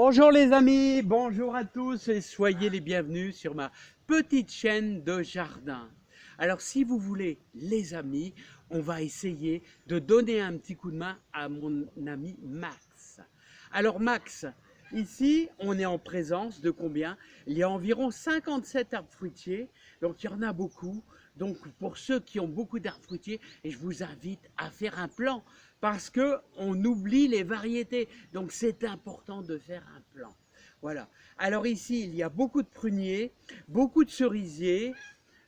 Bonjour les amis, bonjour à tous et soyez les bienvenus sur ma petite chaîne de jardin. Alors si vous voulez les amis, on va essayer de donner un petit coup de main à mon ami Max. Alors Max, ici on est en présence de combien? Il y a environ 57 arbres fruitiers, donc il y en a beaucoup. Donc pour ceux qui ont beaucoup d'arbres fruitiers, et je vous invite à faire un plan parce qu'on oublie les variétés. Donc c'est important de faire un plan. Voilà. Alors ici, il y a beaucoup de pruniers, beaucoup de cerisiers.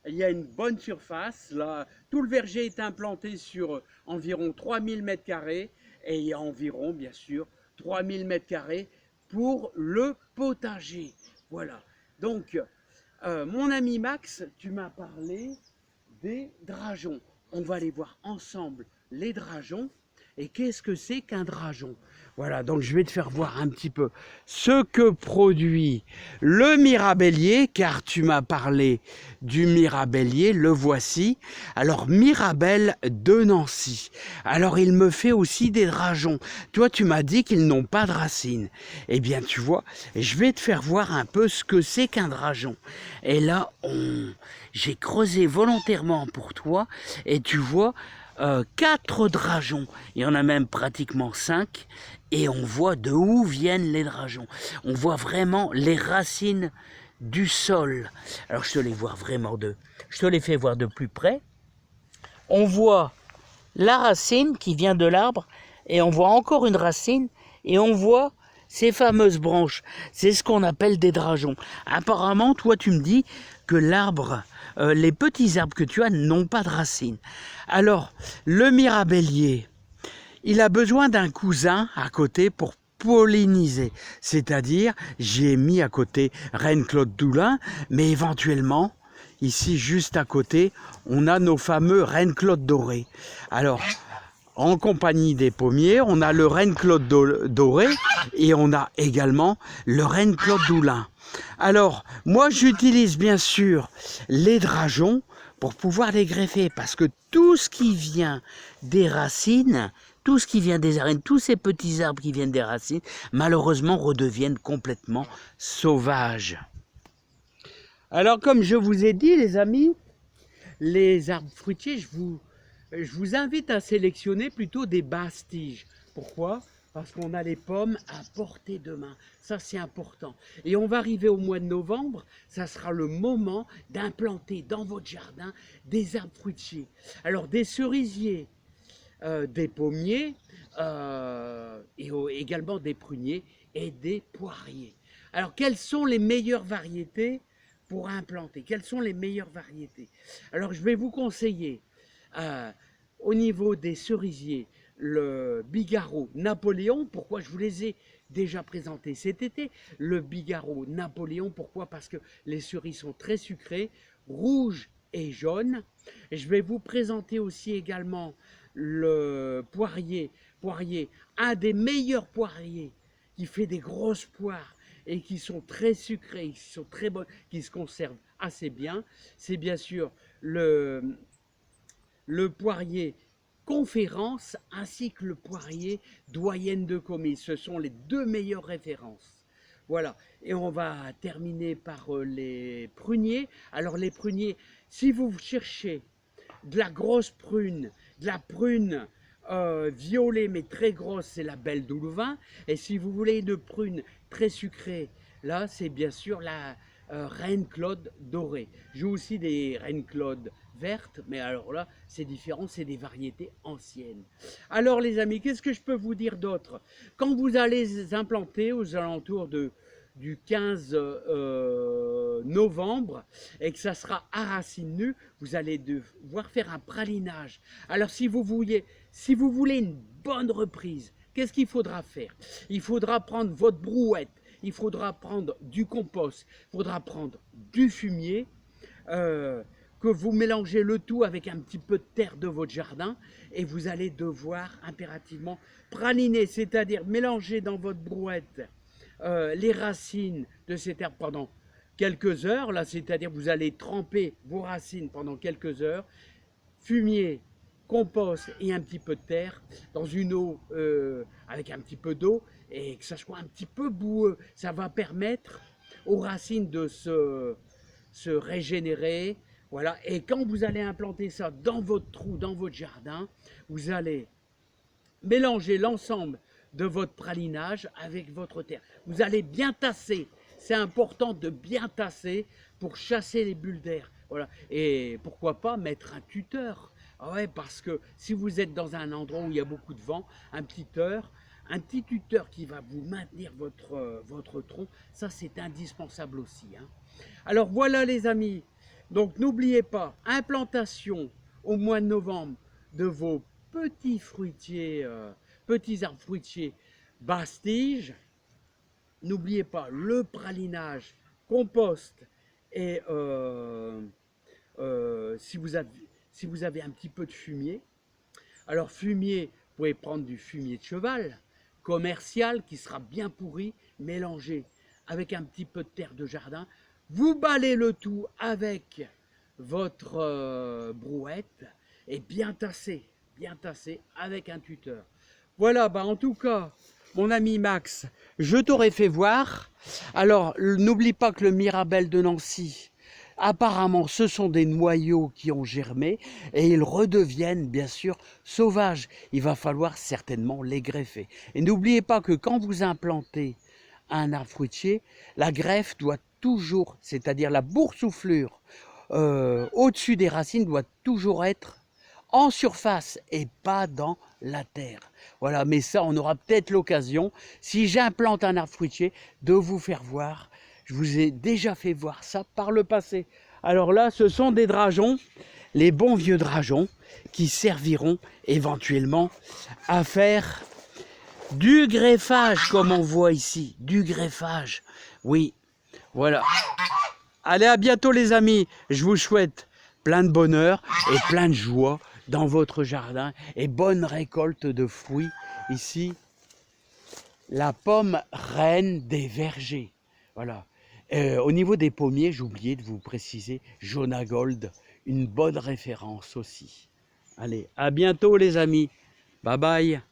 Il y a une bonne surface. Là, tout le verger est implanté sur environ 3000 mètres carrés et il y a environ, bien sûr, 3000 mètres carrés pour le potager. Voilà. Donc, mon ami Max, tu m'as parlé des drageons. On va aller voir ensemble les drageons. Et qu'est-ce que c'est qu'un drageon? Voilà, donc je vais te faire voir un petit peu ce que produit le mirabellier, car tu m'as parlé du mirabellier, le voici. Alors, Mirabelle de Nancy. Alors, il me fait aussi des drageons. Toi, tu m'as dit qu'ils n'ont pas de racines. Eh bien, tu vois, je vais te faire voir un peu ce que c'est qu'un drageon. Et là, j'ai creusé volontairement pour toi, et tu vois, 4 drageons, il y en a même pratiquement 5, et on voit de où viennent les drageons. On voit vraiment les racines du sol. Alors je te les fais voir de plus près. On voit la racine qui vient de l'arbre, et on voit encore une racine, et on voit ces fameuses branches. C'est ce qu'on appelle des drageons. Apparemment, toi tu me dis que l'arbre, les petits arbres que tu as n'ont pas de racines. Alors, le mirabellier, il a besoin d'un cousin à côté pour polliniser. C'est-à-dire, j'ai mis à côté Reine Claude Doulin, mais éventuellement, ici juste à côté, on a nos fameux Reine Claude doré. Alors, en compagnie des pommiers, on a le Reine Claude doré et on a également le Reine Claude Doulin. Alors, moi j'utilise bien sûr les drageons pour pouvoir les greffer, parce que tout ce qui vient des racines, tout ce qui vient des arènes, tous ces petits arbres qui viennent des racines, malheureusement redeviennent complètement sauvages. Alors comme je vous ai dit les amis, les arbres fruitiers, je vous invite à sélectionner plutôt des basses tiges. Pourquoi? Parce qu'on a les pommes à portée de main. Ça, c'est important. Et on va arriver au mois de novembre, ça sera le moment d'implanter dans votre jardin des arbres fruitiers. Alors, des cerisiers, des pommiers, et également des pruniers et des poiriers. Alors, quelles sont les meilleures variétés pour implanter? Quelles sont les meilleures variétés? Alors, je vais vous conseiller, au niveau des cerisiers, le Bigarreau Napoléon. Pourquoi? Je vous les ai déjà présentés cet été. Le Bigarreau Napoléon, pourquoi? Parce que les cerises sont très sucrées, rouges et jaunes. Et je vais vous présenter aussi également le poirier, un des meilleurs poiriers qui fait des grosses poires et qui sont très sucrées, qui sont très bonnes, qui se conservent assez bien. C'est bien sûr le poirier Conférence ainsi que le poirier Doyenne de Commis. Ce sont les deux meilleures références. Voilà, et on va terminer par les pruniers. Alors les pruniers, si vous cherchez de la grosse prune, de la prune violet mais très grosse, c'est la Belle de Louvain. Et si vous voulez une prune très sucrée, là c'est bien sûr la Reine Claude dorée. J'ai aussi des Reine Claude vertes, mais alors là c'est différent, c'est des variétés anciennes. Alors les amis, qu'est-ce que je peux vous dire d'autre? Quand vous allez implanter aux alentours du 15 novembre et que ça sera à racines nues, vous allez devoir faire un pralinage. Alors si vous voulez une bonne reprise, qu'est-ce qu'il faudra faire? Il faudra prendre votre brouette, il faudra prendre du compost, il faudra prendre du fumier, que vous mélangez le tout avec un petit peu de terre de votre jardin, et vous allez devoir impérativement praliner, c'est-à-dire mélanger dans votre brouette les racines de cette herbe pendant quelques heures, là, c'est-à-dire vous allez tremper vos racines pendant quelques heures, fumier, compost et un petit peu de terre dans une eau avec un petit peu d'eau, et que ça soit un petit peu boueux. Ça va permettre aux racines de se régénérer. Voilà. Et quand vous allez implanter ça dans votre trou, dans votre jardin, vous allez mélanger l'ensemble de votre pralinage avec votre terre. Vous allez bien tasser. C'est important de bien tasser pour chasser les bulles d'air. Voilà. Et pourquoi pas mettre un tuteur. Ah ouais, parce que si vous êtes dans un endroit où il y a beaucoup de vent, un petit tuteur qui va vous maintenir votre tronc, ça c'est indispensable aussi. Hein. Alors voilà les amis, donc n'oubliez pas, implantation au mois de novembre de vos petits fruitiers, petits arbres fruitiers basse tige. N'oubliez pas le pralinage, compost et si vous avez un petit peu de fumier. Alors fumier, vous pouvez prendre du fumier de cheval, commercial, qui sera bien pourri, mélangé avec un petit peu de terre de jardin. Vous balez le tout avec votre brouette et bien tassé avec un tuteur. Voilà, bah en tout cas, mon ami Max, je t'aurais fait voir. Alors, n'oublie pas que le Mirabelle de Nancy, apparemment, ce sont des noyaux qui ont germé et ils redeviennent bien sûr sauvages. Il va falloir certainement les greffer. Et n'oubliez pas que quand vous implantez un arbre fruitier, la greffe doit toujours, c'est-à-dire la boursouflure au-dessus des racines doit toujours être en surface et pas dans la terre. Voilà, mais ça, on aura peut-être l'occasion, si j'implante un arbre fruitier, de vous faire voir. Je vous ai déjà fait voir ça par le passé. Alors là, ce sont des drageons, les bons vieux drageons, qui serviront éventuellement à faire du greffage, comme on voit ici. Du greffage, oui, voilà. Allez, à bientôt les amis. Je vous souhaite plein de bonheur et plein de joie dans votre jardin et bonne récolte de fruits. Ici, la pomme reine des vergers. Voilà. Au niveau des pommiers, j'ai oublié de vous préciser, Jonah Gold, une bonne référence aussi. Allez, à bientôt les amis. Bye bye.